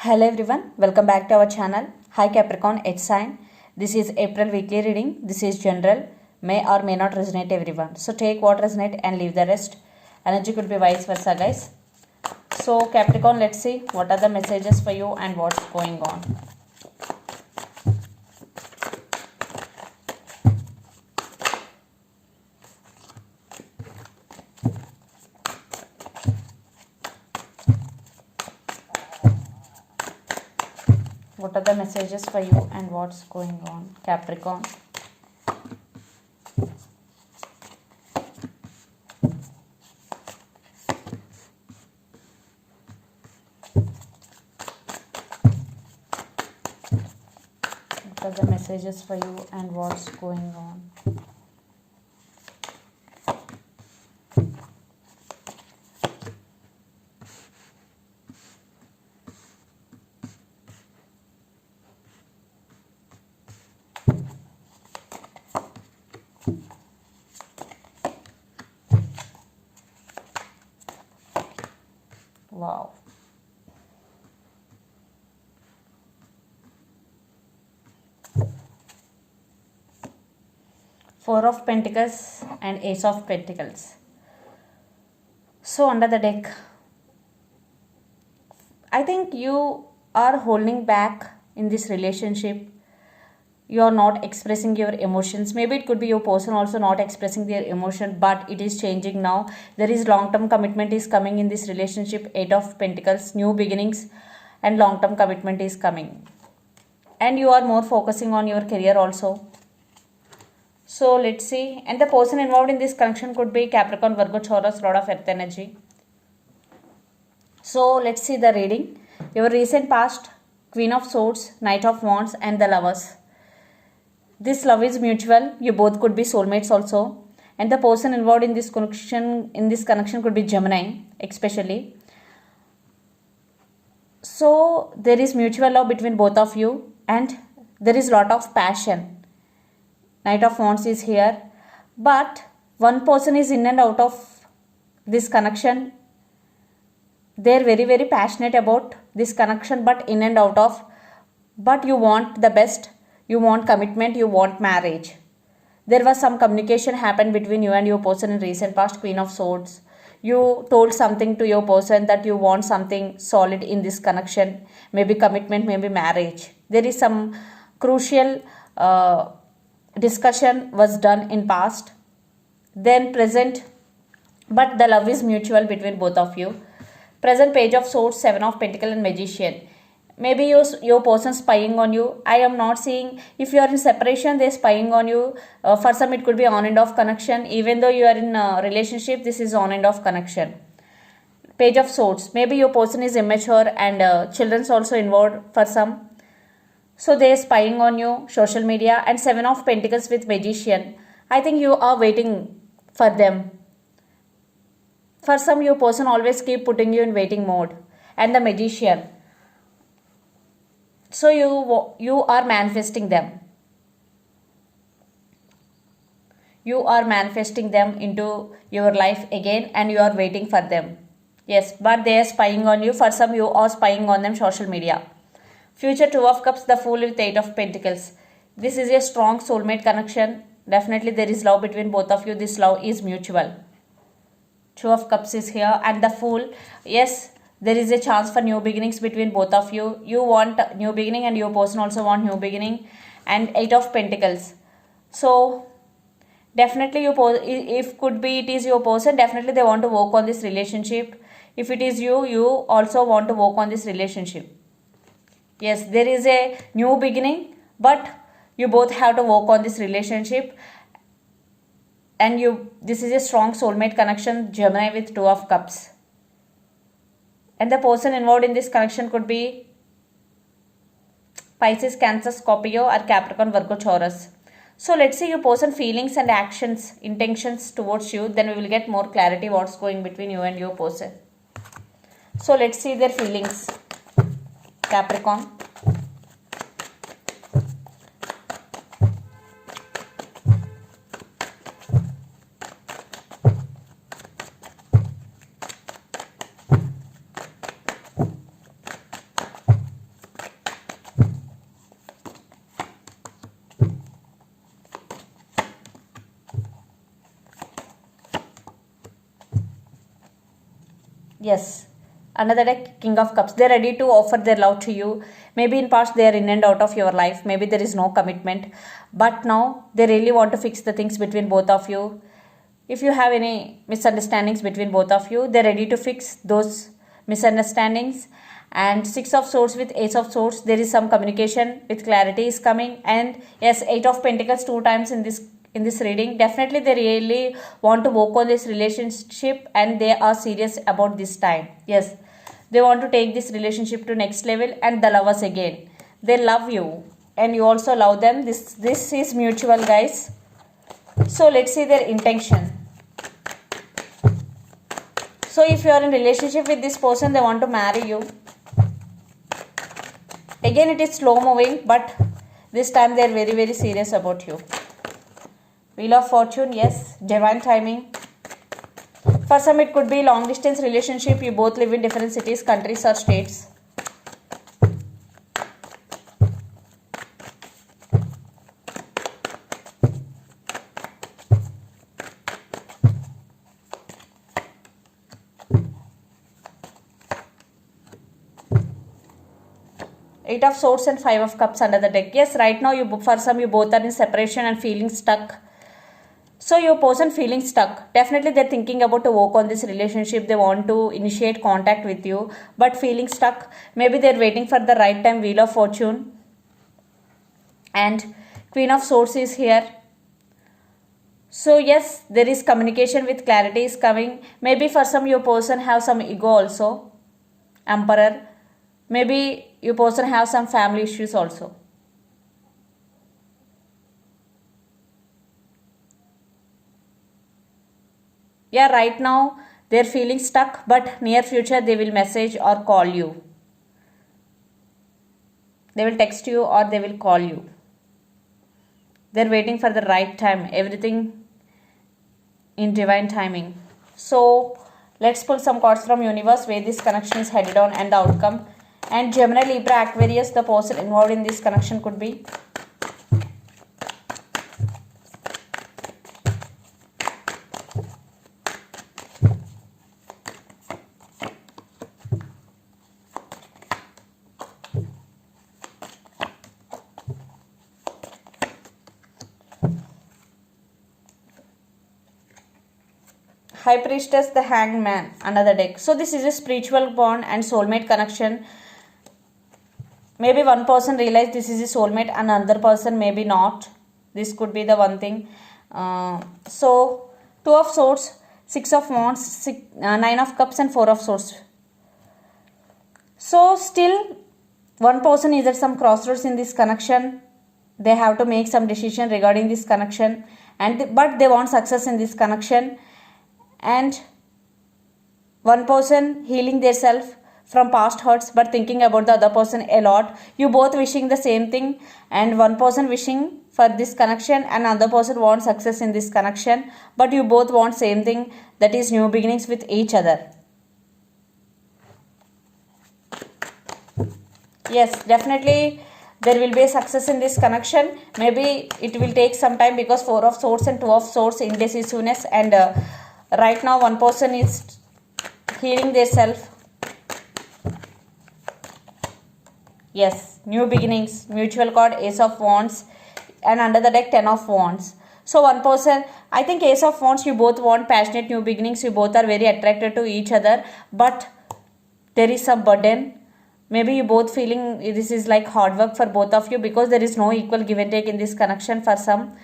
Hello everyone, welcome back to our channel. Hi Capricorn, H sign. This is April weekly reading. This is general, may or may not resonate everyone. So take what resonate and leave the rest. Energy could be vice versa, guys. So Capricorn, let's see what are the messages for you and what's going on. What are the messages for you and what's going on, Capricorn? What are the messages for you and what's going on? Wow. Four of Pentacles and Ace of Pentacles. So under the deck, I think you are holding back in this relationship. You are not expressing your emotions. Maybe it could be your person also not expressing their emotion, but it is changing now. There is long-term commitment is coming in this relationship. Eight of Pentacles, new beginnings and long-term commitment is coming. And you are more focusing on your career also. So let's see. And the person involved in this connection could be Capricorn, Virgo, Taurus, lot of earth energy. So let's see the reading. Your recent past, Queen of Swords, Knight of Wands and the Lovers. This love is mutual. You both could be soulmates also. And the person involved in this connection could be Gemini, especially. So there is mutual love between both of you and there is lot of passion. Knight of Wands is here. But one person is in and out of this connection. They're very, very passionate about this connection, but in and out of. But you want the best. You want commitment, you want marriage. There was some communication happened between you and your person in recent past, Queen of Swords. You told something to your person that you want something solid in this connection. Maybe commitment, maybe marriage. There is some crucial discussion was done in past. Then present, but the love is mutual between both of you. Present Page of Swords, Seven of Pentacles and Magician. Maybe your person spying on you. I am not seeing if you are in separation, they're spying on you. For some, it could be on and off connection. Even though you are in a relationship, this is on and off connection. Page of Swords. Maybe your person is immature and children's also involved for some. So they're spying on you, social media. And Seven of Pentacles with Magician. I think you are waiting for them. For some, your person always keep putting you in waiting mode. And the Magician. So you are manifesting them. You are manifesting them into your life again and you are waiting for them. Yes, but they are spying on you. For some, you are spying on them social media. Future Two of Cups, the Fool with Eight of Pentacles. This is a strong soulmate connection. Definitely there is love between both of you. This love is mutual. Two of Cups is here and the Fool. Yes, there is a chance for new beginnings between both of you. You want new beginning and your person also want new beginning. And Eight of Pentacles. So definitely if could be it is your person, definitely they want to work on this relationship. If it is you, you also want to work on this relationship. Yes, there is a new beginning, but you both have to work on this relationship. And this is a strong soulmate connection, Gemini with Two of Cups. And the person involved in this connection could be Pisces, Cancer, Scorpio or Capricorn, Virgo, Taurus. So let's see your person feelings and actions, intentions towards you. Then we will get more clarity what's going between you and your person. So let's see their feelings, Capricorn. Yes. Another deck, King of Cups. They're ready to offer their love to you. Maybe in past they are in and out of your life. Maybe there is no commitment. But now they really want to fix the things between both of you. If you have any misunderstandings between both of you, they're ready to fix those misunderstandings. And Six of Swords with Ace of Swords, there is some communication with clarity is coming. And yes, Eight of Pentacles two times in this reading. Definitely they really want to work on this relationship and they are serious about this time. Yes, they want to take this relationship to next level. And the lovers again, they love you and you also love them. This is mutual, guys. So let's see their intention. So if you are in relationship with this person, they want to marry you. Again, it is slow moving, but this time they are very, very serious about you. Wheel of Fortune, yes, divine timing. For some, it could be long distance relationship. You both live in different cities, countries or states. Eight of Swords and Five of Cups under the deck. Yes, right now for some you both are in separation and feeling stuck. So your person feeling stuck. Definitely they're thinking about to work on this relationship. They want to initiate contact with you, but feeling stuck. Maybe they're waiting for the right time. Wheel of Fortune and Queen of Swords is here. So yes, there is communication with clarity is coming. Maybe for some your person have some ego also. Emperor. Maybe your person have some family issues also. Yeah, right now they're feeling stuck, but near future they will message or call you. They will text you or they will call you. They're waiting for the right time. Everything in divine timing. So let's pull some cards from universe where this connection is headed on and the outcome. And Gemini, Libra, Aquarius, the person involved in this connection could be. High Priestess, the Hanged Man, another deck. So this is a spiritual bond and soulmate connection. Maybe one person realize this is a soulmate and another person maybe not. This could be the one thing. So Two of Swords, Six of Wands, Nine of Cups and Four of Swords. So still one person is at some crossroads in this connection. They have to make some decision regarding this connection, but they want success in this connection. And one person healing their self from past hurts but thinking about the other person a lot. You both wishing the same thing, and one person wishing for this connection and another person wants success in this connection, but you both want same thing, that is new beginnings with each other. Yes, definitely there will be a success in this connection. Maybe it will take some time because Four of Swords and Two of Swords, indecisiveness, and right now one person is healing their self. Yes, new beginnings, mutual card, Ace of Wands, and under the deck 10 of Wands. So one person, I think Ace of Wands, you both want passionate new beginnings, you both are very attracted to each other, but there is some burden. Maybe you both feeling this is like hard work for both of you because there is no equal give and take in this connection for some.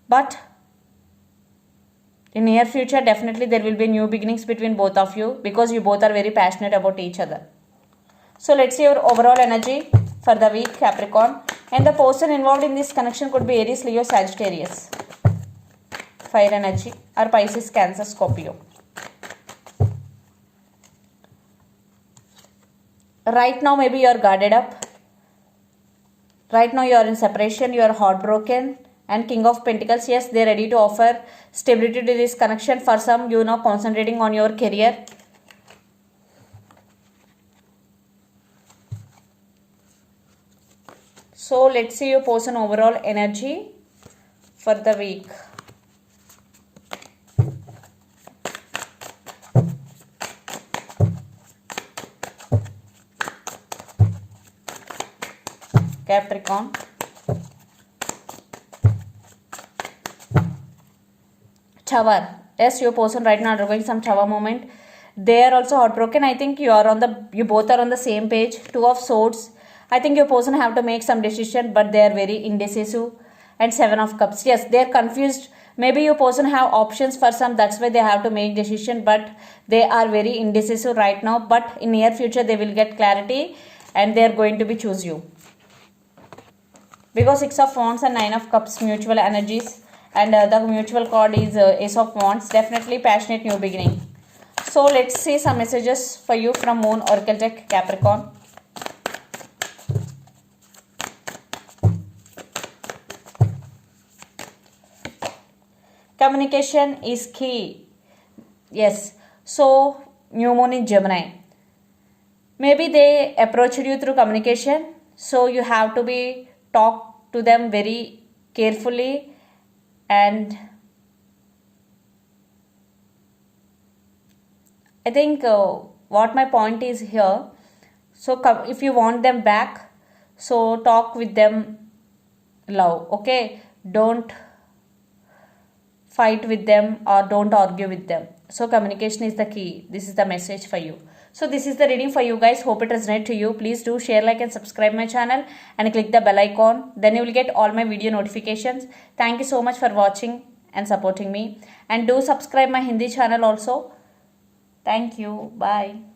But in near future, definitely there will be new beginnings between both of you because you both are very passionate about each other. So let's see your overall energy for the week, Capricorn. And the person involved in this connection could be Aries, Leo, Sagittarius. Fire energy, or Pisces, Cancer, Scorpio. Right now maybe you are guarded up. Right now you are in separation, you are heartbroken. And King of Pentacles, yes, they are ready to offer stability to this connection. For some, you know, concentrating on your career. So let's see your person overall energy for the week. Capricorn. Tower. Yes, your person right now undergoing some tower moment. They are also heartbroken. I think you both are on the same page. Two of Swords. I think your person have to make some decision, but they are very indecisive. And Seven of Cups. Yes, they are confused. Maybe your person have options for some. That's why they have to make decision, but they are very indecisive right now. But in near future, they will get clarity, and they are going to be choose you. Because Six of Wands and Nine of Cups, mutual energies, and the mutual card is Ace of Wands. Definitely passionate new beginning. So let's see some messages for you from Moon Oracle deck, Capricorn. Communication is key. Yes. So new moon in Gemini. Maybe they approached you through communication. So you have to be talk to them very carefully, and I think what my point is here. So if you want them back, so talk with them love. Okay, don't fight with them or don't argue with them. So communication is the key. This is the message for you. So this is the reading for you guys. Hope it resonates to you. Please do share, like and subscribe my channel and click the bell icon. Then you will get all my video notifications. Thank you so much for watching and supporting me. And do subscribe my Hindi channel also. Thank you. Bye.